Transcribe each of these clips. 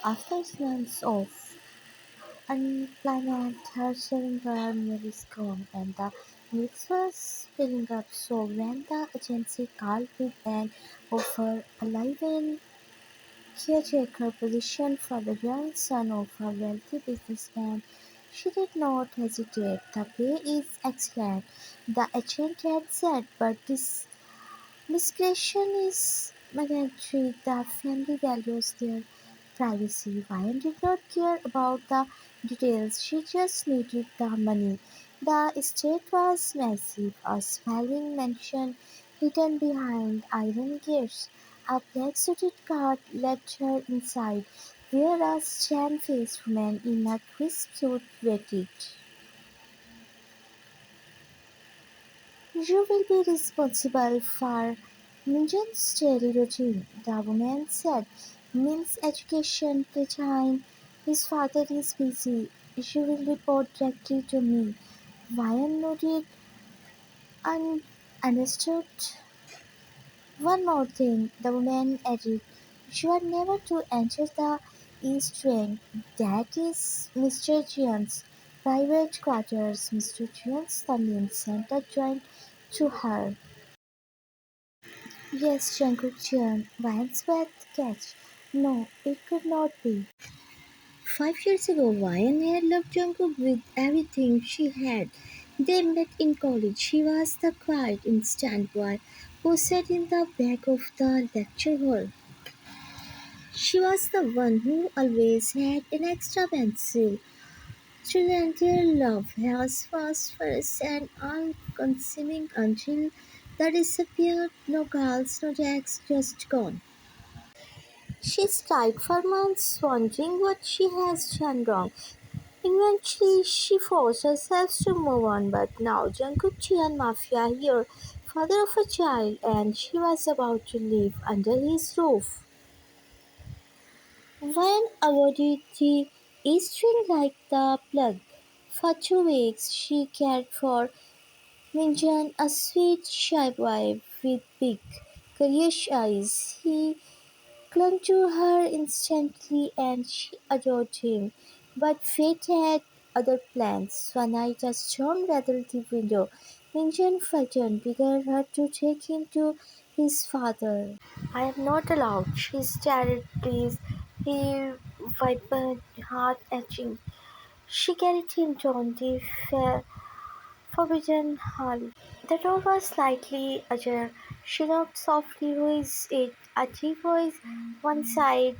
After months of unemployment, her savings were nearly gone, and the needs was filling up. So when the agency called with an offer, a live-in caretaker position for the young son of a wealthy businessman, she did not hesitate. The pay is excellent, the agent had said, but this discretion is mandatory. The family values their privacy. Ryan did not care about the details, she just needed the money. The estate was massive, a sprawling mansion hidden behind iron gates. A black-suited guard led her inside, where a stern-faced woman in a crisp suit waited. You will be responsible for Minjun's daily routine, the woman said. Means education, playtime. His father is busy. You will report directly to me. Ryan nodded and understood. One more thing, the woman added. You are never to enter the East Wing. That is Mr. Jian's private quarters. Mr. Jian's Tamin sent a joint to her. Yes, Jungkook Cheon, Ryan's best catch. No, it could not be. 5 years ago, Ryan had loved Jungkook with everything she had. They met in college. She was the quiet, instant boy who sat in the back of the lecture hall. She was the one who always had an extra pencil. Children, their love was phosphorus and all-consuming until they disappeared. No calls, no texts, just gone. She cried for months, wondering what she has done wrong. Eventually, she forced herself to move on, but now Jungkook Chian Mafia here, father of a child, and she was about to live under his roof. When avoided the east wing like the plug. For 2 weeks, she cared for Minjun, a sweet, shy boy with big, curious eyes. He clung to her instantly and she adored him. But fate had other plans. One night a storm rattled the window. Minjun frightened, begged her to take him to his father. I am not allowed, she stared, please. He whimpered, heart etching. She carried him down the forbidden hall. The door was slightly ajar. She knocked softly. Who is it? A deep voice, one side,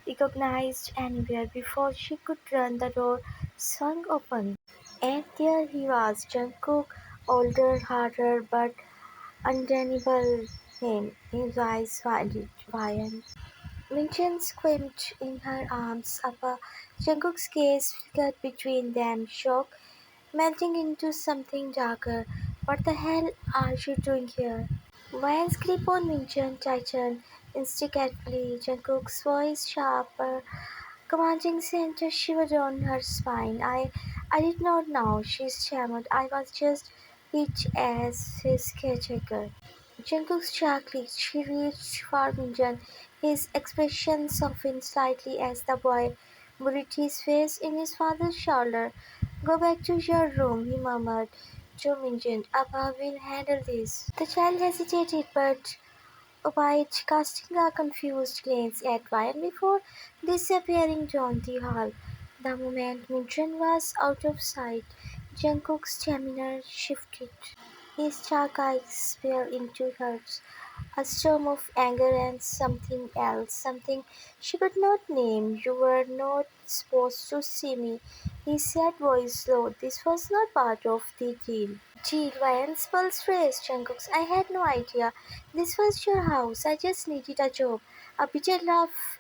recognized anywhere. Before she could run, the door swung open. And there he was, Jungkook, older, harder, but undeniable him. His eyes wide. Minchen screamed in her arms. Upper Jungkook's gaze flickered between them, shock melting into something darker. What the hell are you doing here? Ryan's grip on Minjun tightened instinctively. Jungkook's voice sharper, commanding sent a shiver down her spine. I did not know, she stammered. I was just it as his caretaker. Jungkook's jaw clicked. She reached for Minjun. His expression softened slightly as the boy buried his face in his father's shoulder. Go back to your room, he murmured to Minjun. Appa will handle this. The child hesitated but obeyed, casting a confused glance at Ryan before disappearing down the hall. The moment Minjun was out of sight, Jungkook's demeanor shifted. His dark eyes peered into hers, a storm of anger and something else, something she could not name. You were not supposed to see me, he said, voice low. This was not part of the deal. Deal, Ryan's pulse raced. Jungkook's, I had no idea. This was your house. I just needed a job. A bitter laugh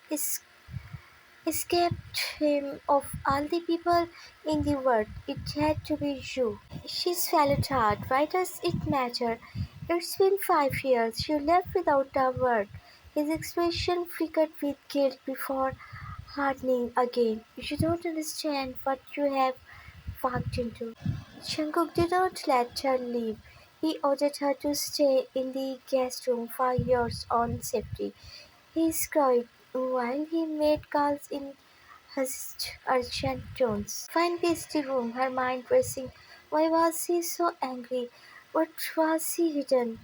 escaped him. Of all the people in the world, it had to be you. She swallowed hard. Why does it matter? It's been 5 years. You left without a word. His expression flickered with guilt before hardening again. You don't understand what you have walked into. Jungkook did not let her leave. He ordered her to stay in the guest room for your own safety. He cried. while he made calls in hushed, urgent tones. Fine beastie room, her mind racing. Why was he so angry? What was he hidden?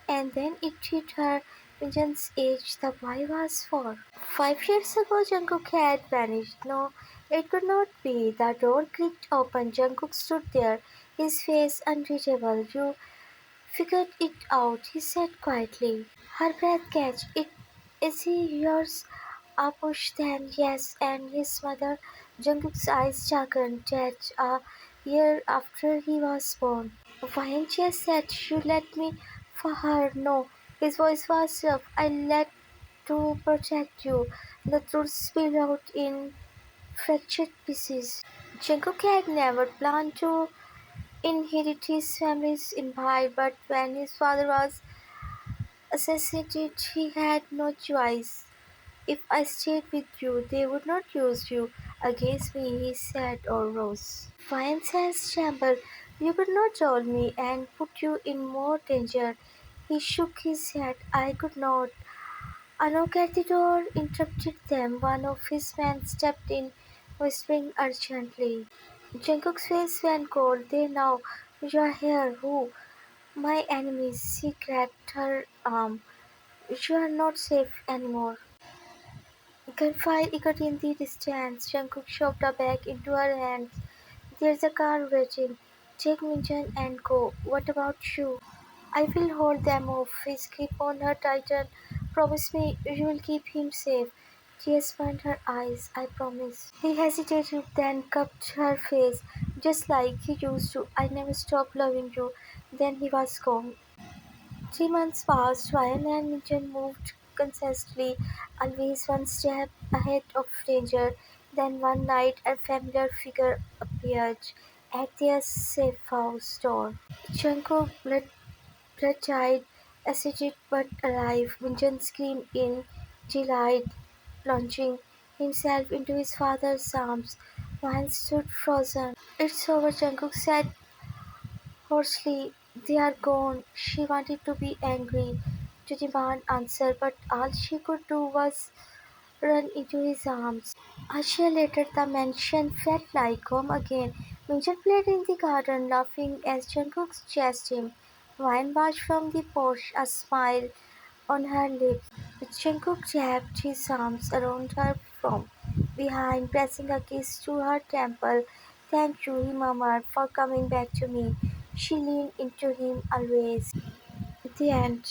And then it hit her Minjun's age the why was for. 5 years ago Jungkook had vanished. No, it could not be. The door creaked open. Jungkook stood there, his face unreadable. You figured it out, he said quietly. Her breath catch. Is he yours? Apush then yes, and his mother. Jungkook's eyes darkened. That a year after he was born. Valencia said, "You let me for her." No, his voice was rough. "I let to protect you." The truth spilled out in fractured pieces. Jungkook had never planned to inherit his family's empire, but when his father was assassinated, he had no choice. "If I stayed with you, they would not use you against me," he said or rose. "Vines has trembled. You could not roll me and put you in more danger." He shook his head. "I could not." A knock at the door interrupted them. One of his men stepped in, whispering urgently. Jungkook's face went cold. "They know you are here." "Who?" "My enemies." He grabbed her arm. "You are not safe anymore." Gunfire echoed in the distance. Jungkook shoved a bag into her hands. "There's a car waiting. Take Minjun and go." "What about you?" "I will hold them off." His grip on her tightened. "Promise me you will keep him safe." Tears burned her eyes. "I promise." He hesitated, then cupped her face, just like he used to. "I never stopped loving you." Then he was gone. 3 months passed. Ryan and Minjun moved consistently, always one step ahead of danger. Then one night, a familiar figure appeared at their safe house door. Jungkook, blood-eyed, acidic but alive, Minjun screamed in delight, plunging himself into his father's arms. Ryan stood frozen. "It's over," Jungkook said hoarsely. "They are gone." She wanted to be angry, to demand answer, but all she could do was run into his arms. A year later, the mansion felt like home again. Minjun played in the garden, laughing as Jungkook chased him. Wine washed from the porch, a smile on her lips. Jungkook wrapped his arms around her from behind, pressing a kiss to her temple. "Thank you," he murmured, "for coming back to me." She leaned into him always. The end.